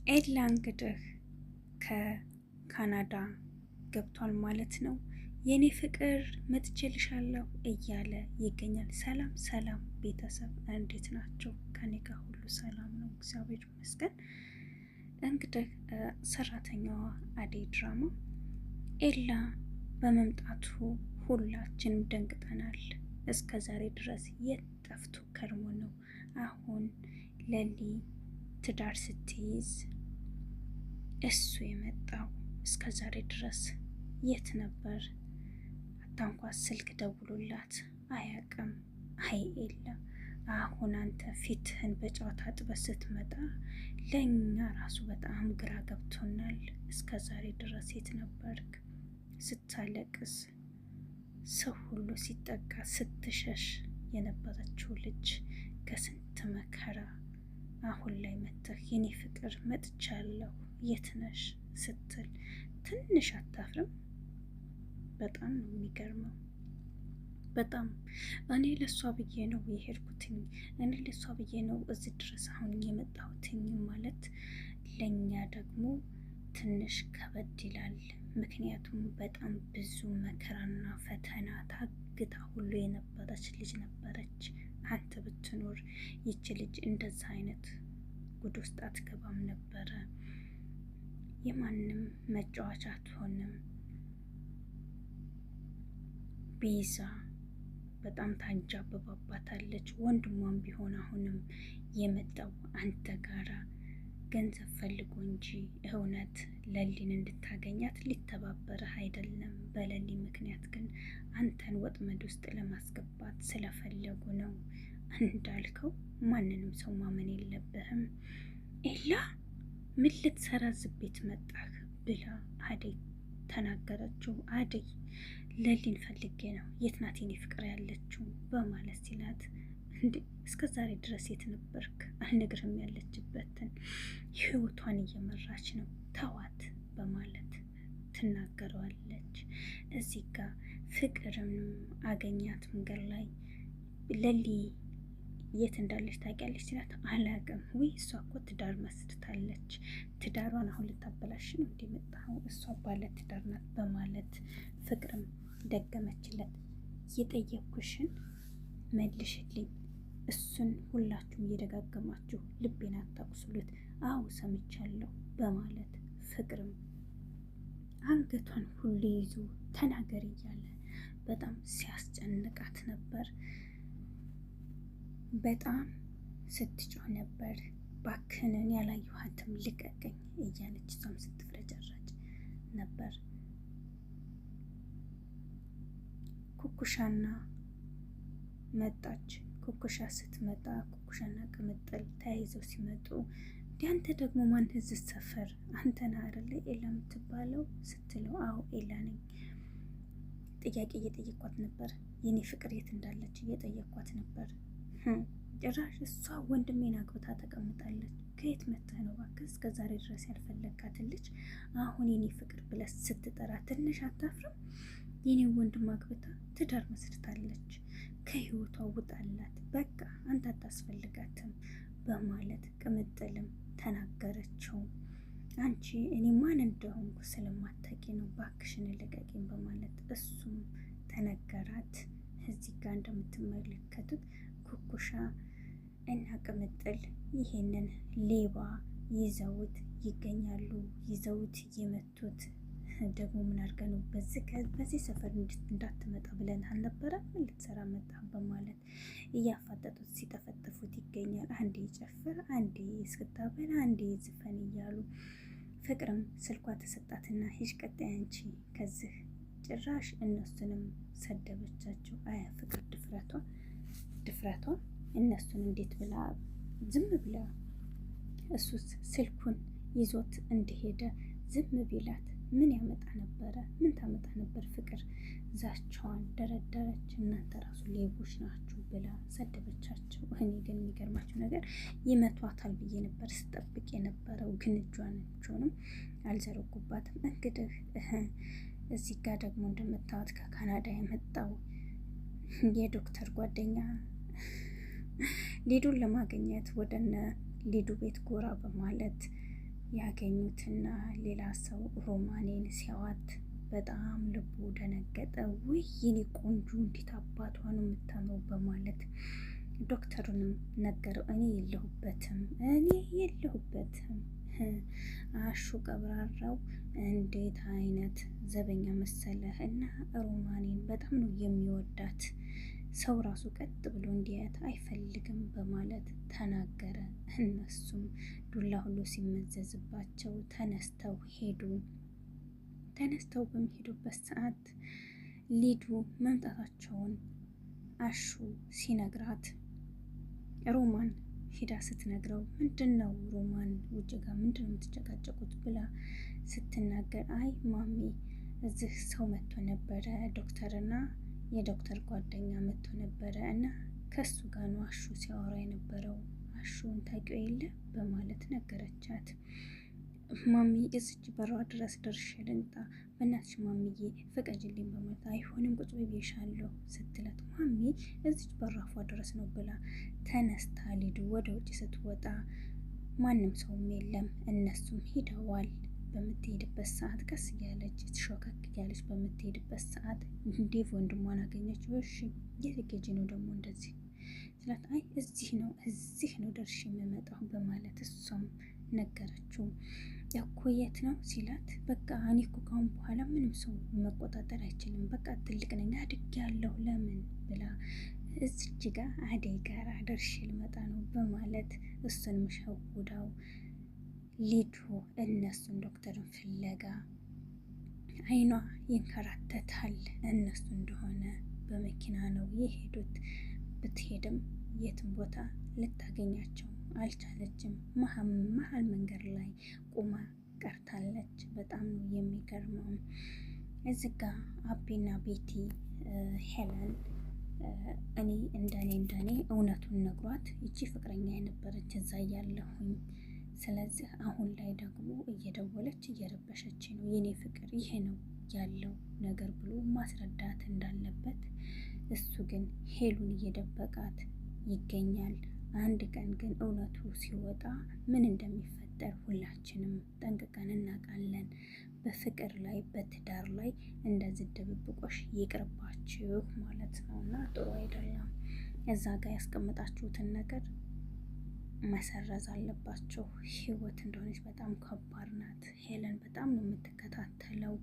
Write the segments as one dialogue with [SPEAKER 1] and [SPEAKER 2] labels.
[SPEAKER 1] ኤላ እንግዲህ ከካናዳ ገብቷል ማለት ነው። የኔ ፍቅር መጥቼልሻለሁ እያለ ይገኛል። ሰላም ሰላም ቤተሰብ እንዴት ናቸው? ከኔ ጋር ሁሉ ሰላም ነው፣ እግዚአብሔር ይመስገን። እንግዲህ ሰራተኛዋ አደይ ድራማ ኤላ በመምጣቱ ሁላችንም ደንግጠናል። እስከ ዛሬ ድረስ የት ጠፍቶ ከርሞ ነው? አሁን ለሊ ትዳር ስትይዝ እሱ የመጣው እስከ ዛሬ ድረስ የት ነበር? አታንኳ ስልክ ደውሎላት አያውቅም። አይ ኤላ፣ አሁን አንተ ፊትህን በጨዋታ ጥበስ ስትመጣ ለእኛ ራሱ በጣም ግራ ገብቶናል። እስከ ዛሬ ድረስ የት ነበርክ? ስታለቅስ ሰው ሁሉ ሲጠጋ ስትሸሽ የነበረችው ልጅ ከስንት መከራ አሁን ላይ መጥተህ የኔ ፍቅር መጥቻለሁ የት ነሽ ስትል ትንሽ አታፍርም? በጣም ነው የሚገርመው። በጣም እኔ ለሷ ብዬ ነው የሄድኩትኝ፣ እኔ ለሷ ብዬ ነው እዚህ ድረስ አሁን የመጣሁትኝ ማለት ለእኛ ደግሞ ትንሽ ከበድ ይላል። ምክንያቱም በጣም ብዙ መከራና ፈተና ታግታ ሁሉ የነበረች ልጅ ነበረች። አንተ ብትኖር ይች ልጅ እንደዛ አይነት ጉድ ውስጥ አትገባም ነበረ። የማንም መጫወቻ አትሆንም። ቤዛ በጣም ታንጃብባባታለች። ወንድሟም ቢሆን አሁንም የመጣው አንተ ጋራ ገንዘብ ፈልጎ እንጂ እውነት ለሊን እንድታገኛት ሊተባበረህ አይደለም። በለሊ ምክንያት ግን አንተን ወጥመድ ውስጥ ለማስገባት ስለፈለጉ ነው። እንዳልከው ማንንም ሰው ማመን የለብህም። ኤላ ምን ልትሰራ እዚህ ቤት መጣህ? ብላ አደይ ተናገረችው። አደይ ለሊን ፈልጌ ነው፣ የት ናት የኔ ፍቅር ያለችው በማለት ሲላት፣ እንዴ እስከ ዛሬ ድረስ የት ነበርክ? አልነግርህም ያለችበትን ህይወቷን እየመራች ነው፣ ተዋት በማለት ትናገረዋለች። እዚህ ጋር ፍቅርም አገኛት መንገድ ላይ። ለሊ የት እንዳለች ታውቂያለች ሲላት፣ አላውቅም። ውይ እሷ እኮ ትዳር መስርታለች፣ ትዳሯን አሁን ልታበላሽ ነው እንደመጣው፣ እሷ ባለ ትዳር ናት በማለት ፍቅርም ደገመችለት። የጠየኩሽን መልሽልኝ፣ እሱን ሁላችሁም እየደጋገማችሁ ልቤን አታቁስሉት። አዎ ሰምቻለሁ በማለት ፍቅርም አንገቷን ሁሉ ይዞ ተናገር እያለ በጣም ሲያስጨንቃት ነበር። በጣም ስትጮህ ነበር። ባክንን ያላየኋትም ልቀቀኝ እያለች እሷም ስትፍረጨረጭ ነበር። ኩኩሻና መጣች። ኩኩሻ ስትመጣ ኩኩሻና ቅምጥል ተያይዘው ሲመጡ አንተ ደግሞ ማን እዚህ ሰፈር አንተ ነህ አይደለ ኤላ የምትባለው ስትለው፣ አዎ ኤላ ነኝ። ጥያቄ እየጠየኳት ነበር፣ የኔ ፍቅር የት እንዳለች እየጠየኳት ነበር። ጭራሽ እሷ ወንድሜን አግብታ ተቀምጣለች። ከየት መጥተህ ነው እባክህ እስከ ዛሬ ድረስ ያልፈለግካትን ልጅ አሁን የኔ ፍቅር ብለህ ስትጠራ ትንሽ አታፍርም? የኔ ወንድም አግብታ ትዳር መስርታለች፣ ከህይወቷ ውጣላት፣ በቃ አንተ አታስፈልጋትም በማለት ቅምጥልም ተናገረችው። አንቺ እኔ ማን እንደሆንኩ ስለማታውቂ ነው፣ ባክሽን ልቀቂኝ በማለት እሱም ተነገራት። እዚህ ጋር እንደምትመለከቱት ኩኩሻ እና ቅምጥል ይሄንን ሌባ ይዘውት ይገኛሉ። ይዘውት የመቱት ደግሞ ምን አድርገህ ነው በዚህ ሰፈር እንዳትመጣ ብለን አልነበረ? ምን ልትሰራ መጣ? በማለት እያፋጠጡት ሲጠፈጥፉት ይገኛል። አንዴ ጨፍር፣ አንዴ እስክታበላ፣ አንዴ ዝፈን እያሉ ፍቅርም ስልኳ ተሰጣትና ሂጅ ቀጣይ አንቺ ከዚህ። ጭራሽ እነሱንም ሰደበቻቸው። አያ ፍቅር ድፍረቷ እነሱን እንዴት ብላ ዝም ብላ እሱስ ስልኩን ይዞት እንደሄደ ዝም ቢላት ምን ያመጣ ነበረ? ምን ታመጣ ነበር? ፍቅር ዛቻዋን ደረደረች። እናንተ ራሱ ሌቦች ናችሁ ብላ ሰደበቻቸው። እኔ ግን የሚገርማቸው ነገር ይመቷታል ብዬ ነበር ስጠብቅ የነበረው፣ ግን እጇንም አልዘረጉባትም። እንግዲህ እዚህ ጋር ደግሞ እንደምታዩት ከካናዳ የመጣው የዶክተር ጓደኛ ሊዱን ለማግኘት ወደነ ሊዱ ቤት ጎራ በማለት ያገኙትና ሌላ ሰው ሮማኔን ሲያዋት በጣም ልቡ ደነገጠ። ውይ የኔ ቆንጆ እንዴት አባቷ ነው የምታምረው በማለት ዶክተሩንም ነገረው። እኔ የለሁበትም አሹ ቀብራራው እንዴት አይነት ዘበኛ መሰለህ እና ሮማኔን በጣም ነው የሚወዳት ሰው ራሱ ቀጥ ብሎ እንዲያት አይፈልግም በማለት ተናገረ። እነሱም ዱላ ሁሉ ሲመዘዝባቸው ተነስተው ሄዱ። ተነስተው በሚሄዱበት ሰዓት ሊዱ መምጣታቸውን አሹ ሲነግራት ሮማን ሂዳ ስትነግረው ምንድን ነው ሮማን ውጭ ጋር ምንድን ነው የምትጨቃጨቁት ብላ ስትናገር አይ ማሚ እዚህ ሰው መጥቶ ነበረ ዶክተርና የዶክተር ጓደኛ መጥቶ ነበረ እና ከሱ ጋር ነው አሹ ሲያወራ የነበረው አሹን ታውቂው የለ በማለት ነገረቻት። ማሚ እዚች በሯ ድረስ ደርሼ ልምጣ በእናትሽ ማሚዬ ፍቀጅልኝ በማለት አይሆንም ቁጭ ብዬሻለሁ ስትላት ማሚ እዚች በራፏ ድረስ ነው ብላ ተነስታ ሊዱ ወደ ውጭ ስትወጣ ማንም ሰውም የለም እነሱም ሂደዋል። በምትሄድበት ሰዓት ቀስ እያለች ሾከክ እያለች በምትሄድበት ሰዓት ዴቭ ወንድሟን አገኘችው። እሺ የት ነው ደግሞ እንደዚህ ስላት አይ እዚህ ነው ደርሼ የምመጣው በማለት እሷም ነገረችው። እኮ የት ነው ሲላት በቃ እኔ እኮ ካሁን በኋላ ምንም ሰው መቆጣጠር አይችልም በቃ ትልቅ ነኝ አድጌያለሁ ለምን ብላ እዚች ጋር አደይ ጋር ደርሼ ልመጣ ነው በማለት እሱንም ሸውዳው ሊዱ እነሱን ዶክተርን ፍለጋ አይኗ ይንከራተታል። እነሱ እንደሆነ በመኪና ነው የሄዱት። ብትሄድም የትም ቦታ ልታገኛቸው አልቻለችም። መሀል መንገድ ላይ ቁማ ቀርታለች። በጣም ነው የሚገርመው። እዚህ ጋ አቤና ቤቲ ሄለን እኔ እንደኔ እውነቱን ነግሯት ይቺ ፍቅረኛ የነበረች እዛ እያለሁኝ ስለዚህ አሁን ላይ ደግሞ እየደወለች እየረበሸች ነው የኔ ፍቅር ይሄ ነው ያለው ነገር ብሎ ማስረዳት እንዳለበት እሱ ግን ሄሉን እየደበቃት ይገኛል። አንድ ቀን ግን እውነቱ ሲወጣ ምን እንደሚፈጠር ሁላችንም ጠንቅቀን እናውቃለን። በፍቅር ላይ በትዳር ላይ እንደዚህ ድብብቆሽ ይቅርባችሁ ማለት ነው እና ጥሩ አይደለም። እዛ ጋር ያስቀመጣችሁትን ነገር መሰረዝ አለባቸው። ህይወት እንደሆነች በጣም ከባድ ናት። ሄለን በጣም ነው የምትከታተለው።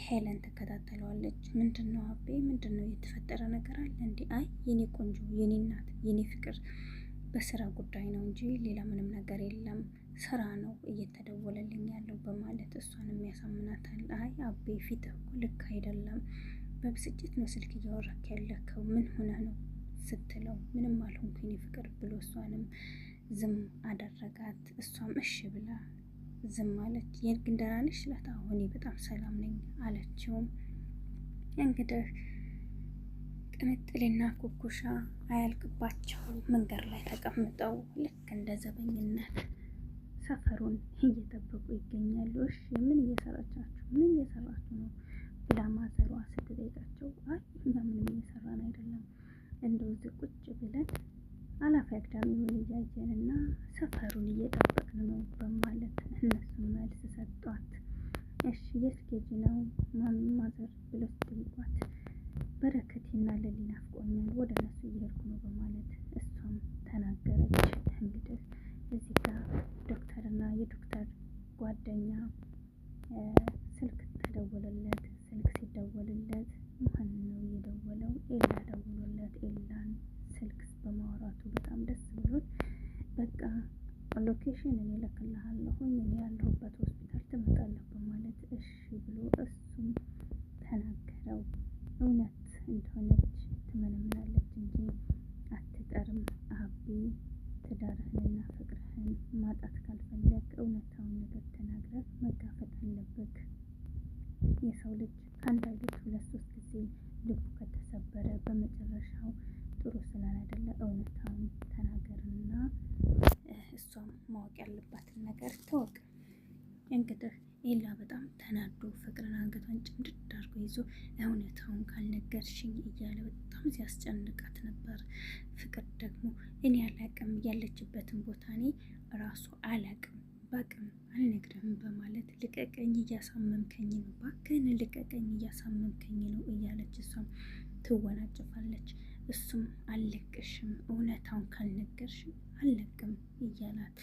[SPEAKER 1] ሄለን ትከታተለዋለች። ምንድን ነው አቤ ምንድን ነው የተፈጠረ ነገር አለ እንዴ? አይ የኔ ቆንጆ የኔ እናት የኔ ፍቅር በስራ ጉዳይ ነው እንጂ ሌላ ምንም ነገር የለም፣ ስራ ነው እየተደወለልኝ ያለው በማለት እሷንም ያሳምናታል። አይ አቤ ፊት እኮ ልክ አይደለም፣ በብስጭት ነው ስልክ እያወራክ ያለከው፣ ምን ሆነ ነው ስትለው ምንም አልሆንኩ የኔ ፍቅር ብሎ እሷንም ዝም አደረጋት። እሷም እሺ ብላ ዝም አለች። የግን ደህና ነሽ ስላት አሁን በጣም ሰላም ነኝ አለችው። እንግዲህ ቅምጥልና ኩኩሻ አያልቅባቸው መንገድ ላይ ተቀምጠው ልክ እንደ ዘበኝነት ሰፈሩን እየጠበቁ ይገኛሉ። እሺ ምን እየሰራችሁ ነው ብላ ማዘሯ ስትጠይቃቸው አይ እኛ ምንም እየሰራን አይደለም እንደው እዚህ ቁጭ ብለን አላፊ አግዳሚውን እያየንና ሰፈሩን እየጠበቅን ነው በማለት እነሱን መልስ ሰጧት። እሺ የስኬጅ ነው ማዘር ብለው ሲጠይቋት በረከቴና ለሊ ናፍቆኛል ወደ እነሱ እየሄድኩ ነው በማለት እሷም ተናገረች። እንግዲህ እዚህ ጋር ዶክተርና የዶክተር ጓደኛ ስልክ ተደወለለት። ስልክ ሲደወልለት ማን ነው የደወለው? ኤላ ደውሎለት ኤላን ስልክ በማውራቱ በጣም ደስ ብሎት በቃ ሎኬሽን እኔ እልክልሃለሁ እኔ ያለሁበት ሆስፒታል ትመጣለህ በማለት እሺ ብሎ እሱም ተናገረው። እውነት እንደሆነች ትመነምናለች እንጂ አትቀርም። አቢ ትዳርህንና ፍቅርህን ማጣት ካልፈለግ እውነታውን ነገር ተናግረህ መጋፈጥ አለበት። የሰው ልጅ ከአንድ አይነት 2-3 ጊዜ ልቡ ከተሰበረ በመጨረሻው ጥሩ ስላላደለ እውነታውን ተናገርና እሷም ማወቅ ያለባትን ነገር ተወቅ። እንግዲህ ኤላ በጣም ተናዶ ፍቅርን አንገቷን ጭምድድ አድርጎ ይዞ እውነታውን ካልነገርሽኝ እያለ በጣም ሲያስጨንቃት ነበር። ፍቅር ደግሞ እኔ አላቅም ያለችበትን ቦታ እኔ ራሱ አላቅም በቅም አልነግርህም በማለት ልቀቀኝ፣ እያሳመምከኝ ነው፣ እባክህን ልቀቀኝ፣ እያሳመምከኝ ነው እያለች እሷም ትወናጭፋለች። እሱም አልለቅሽም፣ እውነታውን ካልነገርሽም አልለቅም እያላት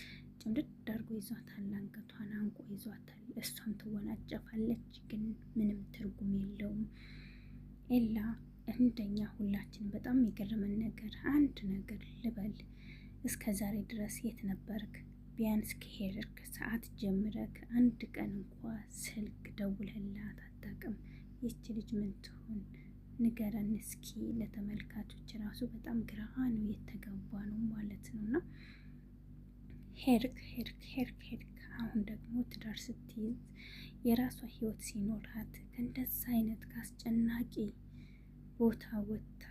[SPEAKER 1] ጭምድድ አድርጎ ይዟታል። አንገቷን አንቆ ይዟታል። እሷም ትወናጨፋለች፣ ግን ምንም ትርጉም የለውም። ኤላ እንደኛ ሁላችን በጣም የገረመን ነገር አንድ ነገር ልበል፣ እስከ ዛሬ ድረስ የት ነበርክ? ቢያንስ ከሄድክ ሰዓት ጀምረክ አንድ ቀን እንኳ ስልክ ደውለህላት አታውቅም። ይቺ ልጅ ምን ትሆን ንገረን እስኪ። ለተመልካቾች ራሱ በጣም ግራ ነው የተገባ ነው ማለት ነው። እና ሄድክ አሁን ደግሞ ትዳር ስትይዝ የራሷ ህይወት ሲኖራት ከእንደዛ አይነት ከአስጨናቂ ቦታ ወጥታ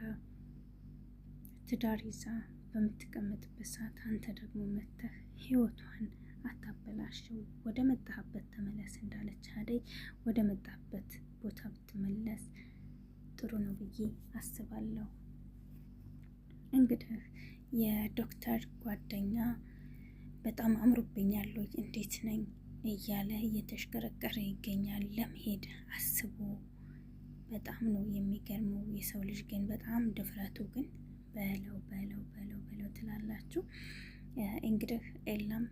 [SPEAKER 1] ትዳር ይዛ በምትቀመጥበት ሰዓት አንተ ደግሞ መተህ ህይወቷን አታበላሸው። ወደ መጣህበት ተመለስ እንዳለች አደይ ወደ መጣህበት ቦታ ብትመለስ ጥሩ ነው ብዬ አስባለሁ። እንግዲህ የዶክተር ጓደኛ በጣም አምሮብኛል እንዴት ነኝ እያለ እየተሽከረከረ ይገኛል። ለመሄድ አስቦ በጣም ነው የሚገርመው። የሰው ልጅ ግን በጣም ድፍረቱ ግን በለው ትላላችሁ። እንግዲህ ኤላም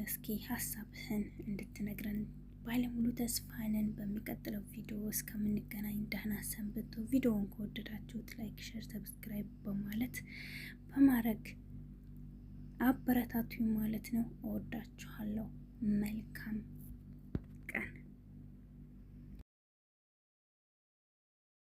[SPEAKER 1] እስኪ ሀሳብህን እንድትነግረን ባለሙሉ ተስፋ ነን። በሚቀጥለው ቪዲዮ እስከምንገናኝ ደህና ሰንብቱ። ቪዲዮውን ከወደዳችሁት ላይክ፣ ሸር፣ ሰብስክራይብ በማድረግ አበረታቱኝ ማለት ነው። እወዳችኋለሁ። መልካም ቀን